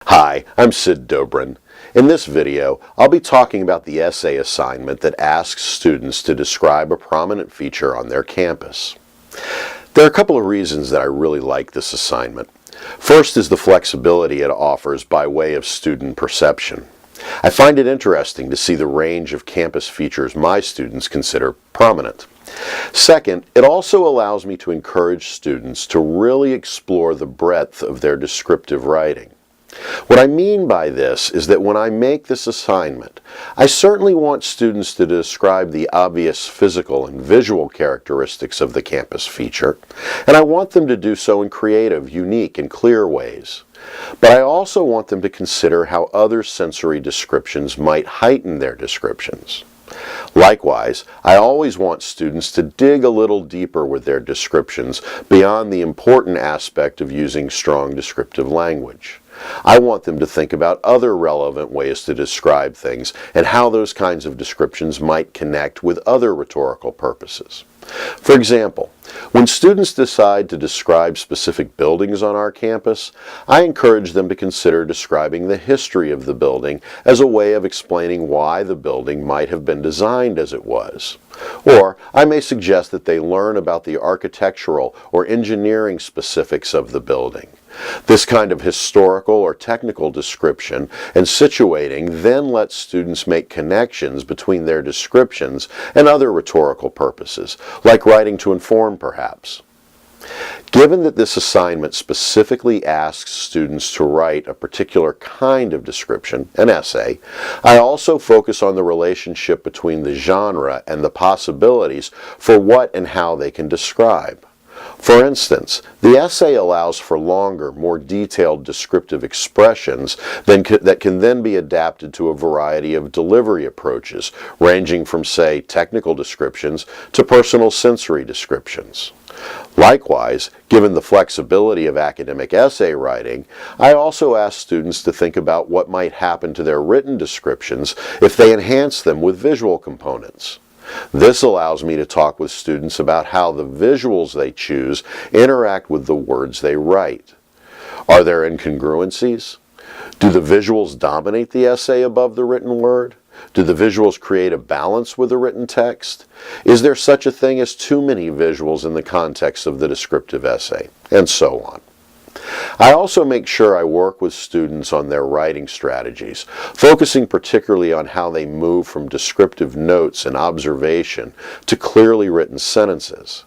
Hi, I'm Sid Dobrin. In this video, I'll be talking about the essay assignment that asks students to describe a prominent feature on their campus. There are a couple of reasons that I really like this assignment. First is the flexibility it offers by way of student perception. I find it interesting to see the range of campus features my students consider prominent. Second, it also allows me to encourage students to really explore the breadth of their descriptive writing. What I mean by this is that when I make this assignment, I certainly want students to describe the obvious physical and visual characteristics of the campus feature, and I want them to do so in creative, unique, and clear ways. But I also want them to consider how other sensory descriptions might heighten their descriptions. Likewise, I always want students to dig a little deeper with their descriptions beyond the important aspect of using strong descriptive language. I want them to think about other relevant ways to describe things and how those kinds of descriptions might connect with other rhetorical purposes. For example, when students decide to describe specific buildings on our campus, I encourage them to consider describing the history of the building as a way of explaining why the building might have been designed as it was. Or I may suggest that they learn about the architectural or engineering specifics of the building. This kind of historical or technical description and situating then lets students make connections between their descriptions and other rhetorical purposes, like writing to inform perhaps. Given that this assignment specifically asks students to write a particular kind of description, an essay, I also focus on the relationship between the genre and the possibilities for what and how they can describe. For instance, the essay allows for longer, more detailed descriptive expressions that can then be adapted to a variety of delivery approaches, ranging from, say, technical descriptions to personal sensory descriptions. Likewise, given the flexibility of academic essay writing, I also ask students to think about what might happen to their written descriptions if they enhance them with visual components. This allows me to talk with students about how the visuals they choose interact with the words they write. Are there incongruencies? Do the visuals dominate the essay above the written word? Do the visuals create a balance with the written text? Is there such a thing as too many visuals in the context of the descriptive essay? And so on. I also make sure I work with students on their writing strategies, focusing particularly on how they move from descriptive notes and observation to clearly written sentences.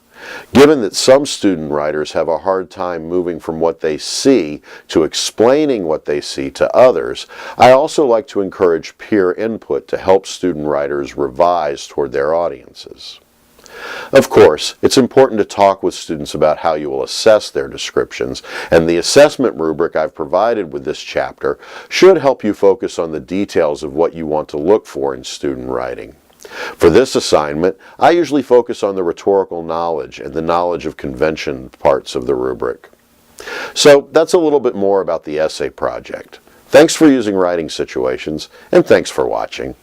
Given that some student writers have a hard time moving from what they see to explaining what they see to others, I also like to encourage peer input to help student writers revise toward their audiences. Of course, it's important to talk with students about how you will assess their descriptions, and the assessment rubric I've provided with this chapter should help you focus on the details of what you want to look for in student writing. For this assignment, I usually focus on the rhetorical knowledge and the knowledge of convention parts of the rubric. So that's a little bit more about the essay project. Thanks for using writing situations, and thanks for watching.